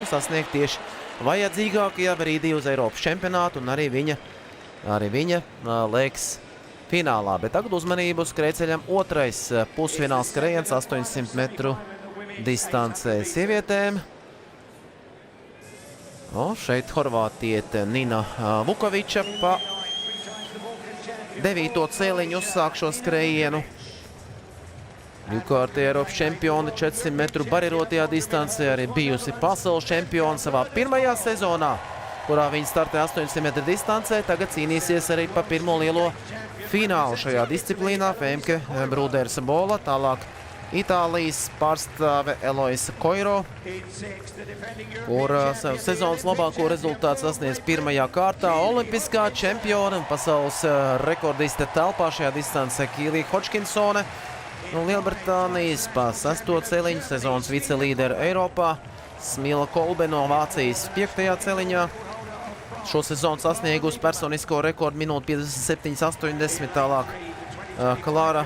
sasniegt tieši vajadzīgākajā brīdī uz Eiropas čempionātu, un arī viņa liekas finālā. Bet tagad uzmanību uz skrejceļam otrais pusfināls skrējiens 800 metru distancē sievietēm. Šeit horvātiete Nina Vukoviča pa 9. cēliņu uzsāk šo skrējienu. Divkārtēja Eiropas čempione 400 metru barirotajā distancē, arī bijusi pasaules čempione savā pirmajā sezonā, kurā viņa startē 800 metru distancē. Tagad cīnīsies arī pa pirmo lielo finālu šajā disciplīnā Femke Brūders-Bola, tālāk Itālijas pārstāve Eloisa Koiro, kur savu sezonas labāko rezultātu sasniedz pirmajā kārtā. Olimpiskā čempione un pasaules rekordiste telpā šajā distancē Kīlija Hodžkinsone no Lielbritānijas, pa 6. celiņu sezonas vicelīdera Eiropā Smila Kolbe no Vācijas 5. celiņā. Šo sezonu sasniegusi personisko rekordu minūti 57,80, tālāk Klara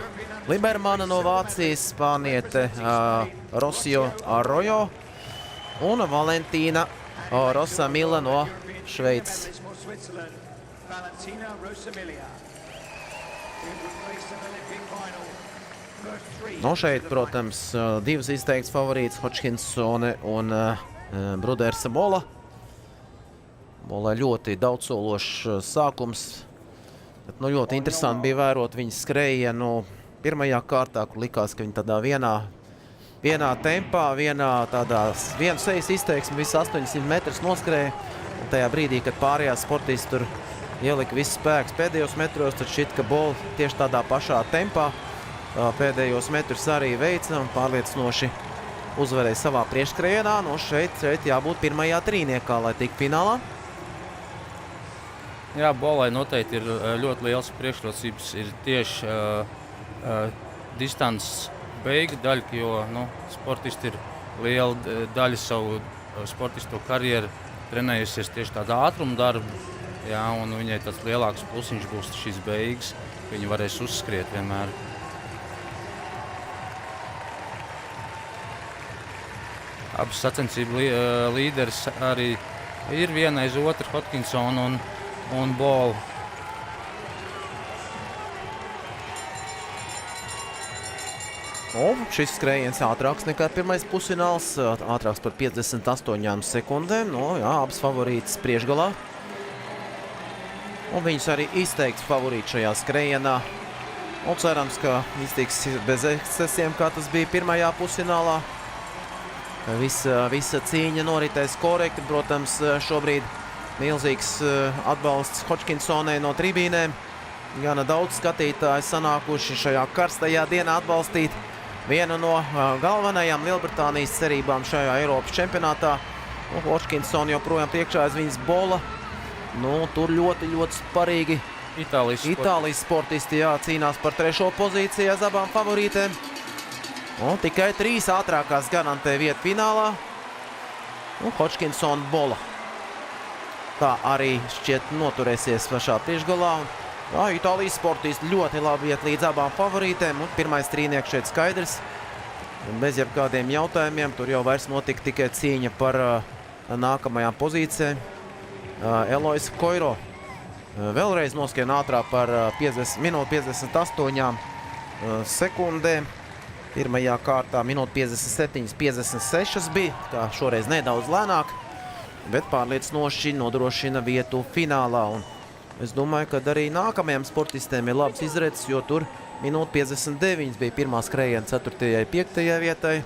Libermana no Vācijas, spāniete Rosio Arroyo un Valentīna Rosamila no Šveices. Šeit, protams, divas izteikts favorītas Hodžkinsone un Brūders-Bola. Bola ļoti daudzsološs sākums, bet ļoti interesanti bija vērot viņas skrējienu pirmajā kārtā, kur likās, ka viņa tādā vienā tempā, vienu sejas izteiksmi, visu 800 metrus noskrēja. Un tajā brīdī, kad pārējās sportisti tur ielika visu spēks pēdējos metros, tad šķiet, ka Bola tieši tādā pašā tempā pēdējos metrus arī veica un pārliecinoši uzvarēja savā priekšskrējienā. Šeit jābūt pirmajā trīniekā, lai tiktu finālā. Jā, Bolai noteikti ir ļoti liels priekšrocības. Ir tieši distances beiga daļa, jo sportisti ir liela daļa savu sportisto karjeru trenējusies tieši tādā ātruma darbu. Jā, un viņai tāds lielāks plusiņš būs šīs beigas, ka viņi varēs uzskriet vienmēr. Abas sacensību līderis arī ir viena aiz otru, Hodkinsona un Bola. Šis skrējiens ātrāks nekā pirmais pusfināls, ātrāks par 58 sekundēm. Abas favorītas priekšgalā. Un viņas arī izteikts favorīti šajā skrējienā. Un cerams, ka iztiks bez ekscesiem, kā tas bija pirmajā pusfinālā. Visa cīņa noritēs korekti. Protams, šobrīd milzīgs atbalsts Hodžkinsonei no tribīnēm. Gana daudz skatītāji sanākuši šajā karstajā dienā atbalstīt vienu no galvenajām Lielbritānijas cerībām šajā Eiropas čempionātā. Hodžkinsona joprojām priekšā aiz viņas Bola. Tur ļoti sparīgi Itālijas sportisti cīnās par 3. pozīciju aiz abām favorītēm. Tikai 3 ātrākās garantē vietu finālā. Hodžkinsona Bola. Tā arī šķiet noturēsies pašā priekšgalā. Itālijas sportisti ļoti labi iet līdz abām favorītēm. Pirmais trīnieks šeit skaidrs. Bez jebkādiem jautājumiem. Tur jau vairs notika tikai cīņa par nākamajām pozīcijām. Eloisa Koiro vēlreiz noskrien ātrāk par minūti 58 sekundēm. Pirmajā kārtā minūte 57,56 bija, tā šoreiz nedaudz lēnāk, bet pārliecinoši nodrošina vietu finālā. Un es domāju, ka arī nākamajiem sportistiem ir labs izredzes, jo tur minūte 59 bija pirmā skrējiena 4. un 5. vietai.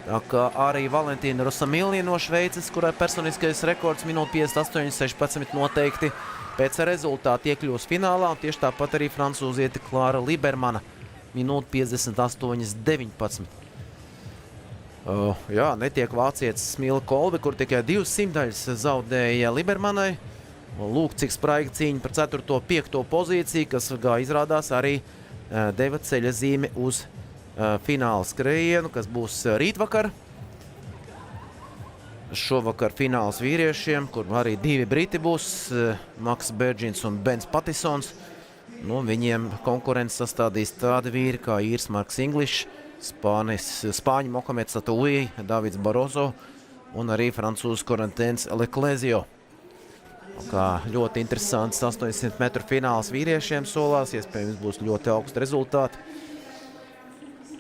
Tā kā arī Valentīna Rosamili no Šveices, kurai personiskais rekords minūte 58,16 noteikti pēc rezultāta iekļūs finālā. Un tieši tāpat arī francūziete Klara Libermana. Minūte 58,19. Netiek vācietis Smila Kolbe, kur tikai 2 simtaļas zaudēja Libermanai. Lūk, cik spraiga cīņa par 4. un 5. pozīciju, kas izrādās arī deva ceļa zīme uz fināla skrējienu, kas būs rītvakar. Šovakar fināls vīriešiem, kur arī 2 briti būs, Maks Bērģins un Bens Patisons. Viņiem konkurence sastādīs tādi vīri kā īrs Marks Inglišs, spāņi Mohameds Satulī, Davids Barozo, un arī francūzs Corentin Leclésio. Kā ļoti interesants 800 metru fināls vīriešiem solās, iespējams būs ļoti augsti rezultāti.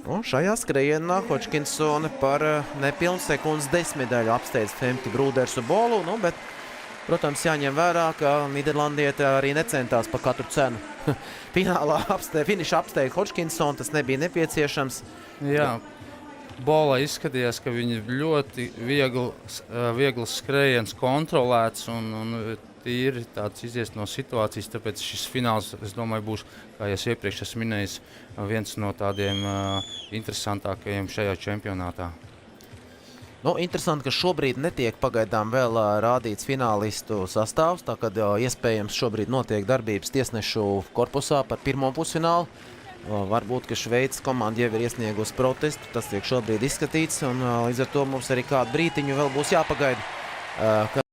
Un šajā skrējienā Hodgkinsone par nepilnu sekundes desmitdaļu apsteidz Femke Brūdersu Bolu, bet, protams, jāņem vērā, ka Nīderlandiete arī necentās pa katru cenu. Finālā finiša apsteigt Hodgkinsone, tas nebija nepieciešams. Jā, Bola izskatījās, ka viņa ļoti viegls skrējiens kontrolēts un tīri tāds izies no situācijas, tāpēc šis fināls, es domāju, būs, kā jau iepriekš esmu minējis, viens no tādiem interesantākajiem šajā čempionātā. Interesanti, ka šobrīd netiek pagaidām vēl rādīts finālistu sastāvs, tā kad iespējams šobrīd notiek darbības tiesnešu korpusā par pirmo pusfinālu. Varbūt, ka Šveices komanda jau ir iesniegusi protestu, tas tiek šobrīd izskatīts, un līdz ar to mums arī kādu brītiņu vēl būs jāpagaida.